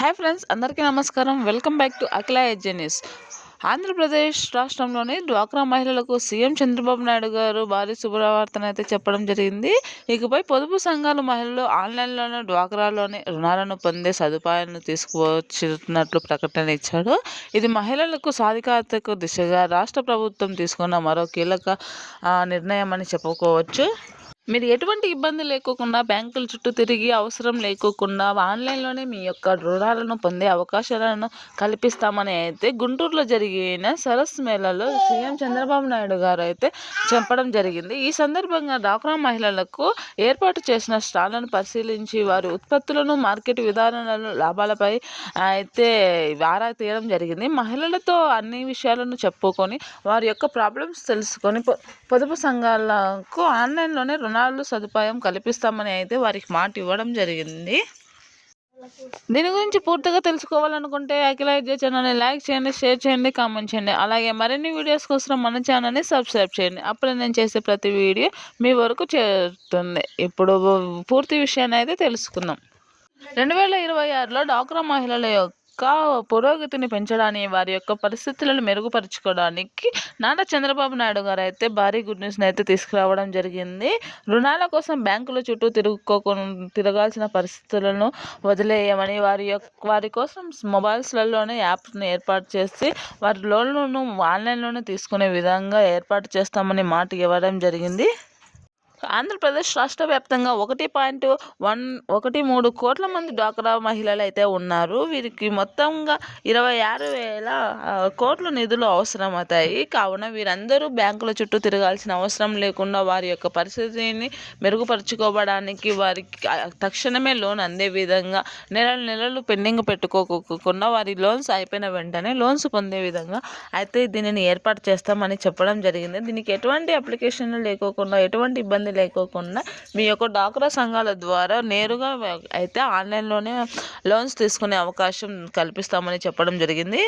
Hi friends, అందరికీ నమస్కారం. Welcome back to అఖిల ఎడ్జెనిస్. ఆంధ్రప్రదేశ్ రాష్ట్రంలోని డ్వాక్రా మహిళలకు సీఎం చంద్రబాబు నాయుడు గారు భారీ శుభవార్తను అయితే చెప్పడం జరిగింది. ఇకపై పొదుపు సంఘాల మహిళలు ఆన్లైన్లోనే డ్వాక్రాలోని రుణాలను పొందే సదుపాయాలను తీసుకువచ్చినట్లు ప్రకటన ఇచ్చాడు. ఇది మహిళలకు సాధికారతకు దిశగా రాష్ట్ర ప్రభుత్వం తీసుకున్న మరో కీలక నిర్ణయం అని చెప్పుకోవచ్చు. మీరు ఎటువంటి ఇబ్బంది లేకోకుండా బ్యాంకుల చుట్టూ తిరిగి అవసరం లేకోకుండా ఆన్లైన్లోనే మీ యొక్క రుణాలను పొందే అవకాశాలను కల్పిస్తామని అయితే గుంటూరులో జరిగిన సరస్ మేళాలో సీఎం చంద్రబాబు నాయుడు గారు అయితే చెప్పడం జరిగింది. ఈ సందర్భంగా డ్వాక్రా మహిళలకు ఏర్పాటు చేసిన స్టాళ్లను పరిశీలించి వారి ఉత్పత్తులను, మార్కెట్ విధానాలను, లాభాలపై అయితే ఆరా తీయడం జరిగింది. మహిళలతో అన్ని విషయాలను చెప్పుకొని వారి యొక్క ప్రాబ్లమ్స్ తెలుసుకొని పొదుపు సంఘాలకు ఆన్లైన్లోనే రుణాలు సదుపాయం కల్పిస్తామని అయితే వారికి మాట ఇవ్వడం జరిగింది. దీని గురించి పూర్తిగా తెలుసుకోవాలనుకుంటే అఖిల ఎడ్జె ఛానల్ని లైక్ చేయండి, షేర్ చేయండి, కామెంట్ చేయండి. అలాగే మరిన్ని వీడియోస్ కోసం మన ఛానల్ని సబ్స్క్రైబ్ చేయండి. అప్పుడే నేను చేసే ప్రతి వీడియో మీ వరకు చేరుతుంది. ఇప్పుడు పూర్తి విషయాన్ని అయితే తెలుసుకుందాం. 2026లో డ్వాక్రా మహిళల యొక్క పురోగతిని పెంచడానికి, వారి యొక్క పరిస్థితులను మెరుగుపరుచుకోవడానికి నారా చంద్రబాబు నాయుడు గారు అయితే భారీ గుడ్ న్యూస్ని అయితే తీసుకురావడం జరిగింది. రుణాల కోసం బ్యాంకుల చుట్టూ తిరగాల్సిన పరిస్థితులను వదిలేయమని, వారి కోసం మొబైల్స్లలోనే యాప్ను ఏర్పాటు చేసి వారి లోన్లను ఆన్లైన్లోనే తీసుకునే విధంగా ఏర్పాటు చేస్తామని మాట ఇవ్వడం జరిగింది. ఆంధ్రప్రదేశ్ రాష్ట్ర వ్యాప్తంగా 1.13 కోట్ల మంది డ్వాక్రా మహిళలు అయితే ఉన్నారు. వీరికి మొత్తంగా 26,000 కోట్ల నిధులు అవసరమవుతాయి. కావున వీరందరూ బ్యాంకుల చుట్టూ తిరగాల్సిన అవసరం లేకుండా వారి యొక్క పరిస్థితిని మెరుగుపరుచుకోవడానికి, వారికి తక్షణమే లోన్ అందే విధంగా, నెలలు పెండింగ్ పెట్టుకోకుండా వారి లోన్స్ అయిపోయిన వెంటనే లోన్స్ పొందే విధంగా అయితే దీనిని ఏర్పాటు చేస్తామని చెప్పడం జరిగింది. దీనికి ఎటువంటి అప్లికేషన్లు లేకోకుండా, ఎటువంటి ఇబ్బంది లేకోకుండా మీ యొక్క డ్వాక్రా సంఘాల ద్వారా నేరుగా అయితే ఆన్లైన్లోనే లోన్స్ తీసుకునే అవకాశం కల్పిస్తామని చెప్పడం జరిగింది.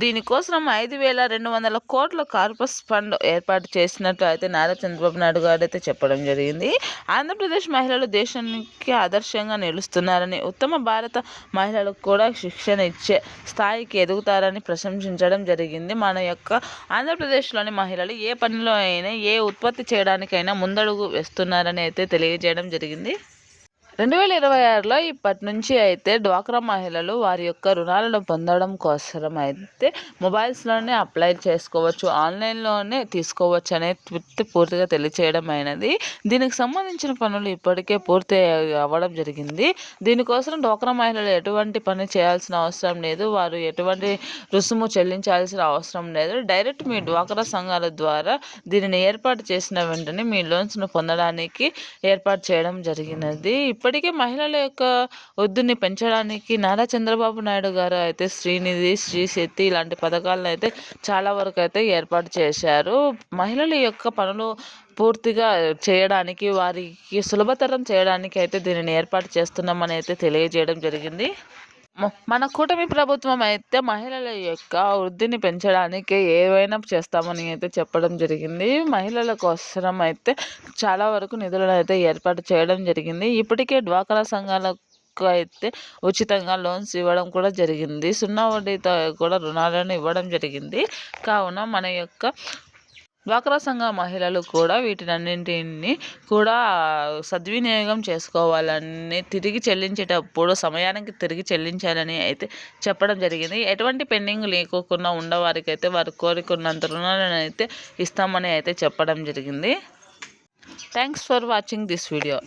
దీనికోసం 5,200 కోట్ల కార్పస్ ఫండ్ ఏర్పాటు చేసినట్లు అయితే నారా చంద్రబాబు నాయుడు గారు అయితే చెప్పడం జరిగింది. ఆంధ్రప్రదేశ్ మహిళలు దేశానికి ఆదర్శంగా నిలుస్తున్నారని, ఉత్తమ భారత మహిళలకు కూడా శిక్షణ ఇచ్చే స్థాయికి ఎదుగుతారని ప్రశంసించడం జరిగింది. మన యొక్క ఆంధ్రప్రదేశ్లోని మహిళలు ఏ పనిలో అయినా, ఏ ఉత్పత్తి చేయడానికైనా ముందడుగు వేస్తున్నారని అయితే తెలియజేయడం జరిగింది. 2026లో ఇప్పటి నుంచి అయితే డ్వాక్రా మహిళలు వారి యొక్క రుణాలను పొందడం కోసం అయితే మొబైల్స్లోనే అప్లై చేసుకోవచ్చు, ఆన్లైన్లోనే తీసుకోవచ్చు అనేది పూర్తిగా తెలియచేయడం అయినది. దీనికి సంబంధించిన పనులు ఇప్పటికే పూర్తి అవ్వడం జరిగింది. దీనికోసం డ్వాక్రా మహిళలు ఎటువంటి పని చేయాల్సిన అవసరం లేదు. వారు ఎటువంటి రుసుము చెల్లించాల్సిన అవసరం లేదు. డైరెక్ట్ మీ డ్వాక్రా సంఘాల ద్వారా దీనిని ఏర్పాటు చేసిన వెంటనే మీ లోన్స్ను పొందడానికి ఏర్పాటు చేయడం జరిగినది. ఇప్పటికే మహిళల యొక్క వృద్ధిని పెంచడానికి నారా చంద్రబాబు నాయుడు గారు అయితే శ్రీనిధి, శ్రీ శక్తి ఇలాంటి పథకాలను అయితే చాలా వరకు అయితే ఏర్పాటు చేశారు. మహిళల యొక్క పనులు పూర్తిగా చేయడానికి, వారికి సులభతరం చేయడానికి అయితే దీనిని ఏర్పాటు చేస్తున్నామని అయితే తెలియజేయడం జరిగింది. మన కూటమి ప్రభుత్వం అయితే మహిళల యొక్క వృద్ధిని పెంచడానికి ఏవైనా చేస్తామని అయితే చెప్పడం జరిగింది. మహిళల కోసం అయితే చాలా వరకు నిధులను అయితే ఏర్పాటు చేయడం జరిగింది. ఇప్పటికే డ్వాక్రా సంఘాలకు అయితే ఉచితంగా లోన్స్ ఇవ్వడం కూడా జరిగింది. 0 వడ్డీతో కూడా రుణాలను ఇవ్వడం జరిగింది. కావున మన యొక్క డ్వాక్రా సంఘ మహిళలు కూడా వీటినన్నింటినీ కూడా సద్వినియోగం చేసుకోవాలని, తిరిగి చెల్లించేటప్పుడు సమయానికి తిరిగి చెల్లించాలని అయితే చెప్పడం జరిగింది. ఎటువంటి పెండింగ్ లేకోకుండా ఉండవారికి అయితే వారు కోరుకున్నంత రుణాలను అయితే ఇస్తామని అయితే చెప్పడం జరిగింది. Thanks for watching this video.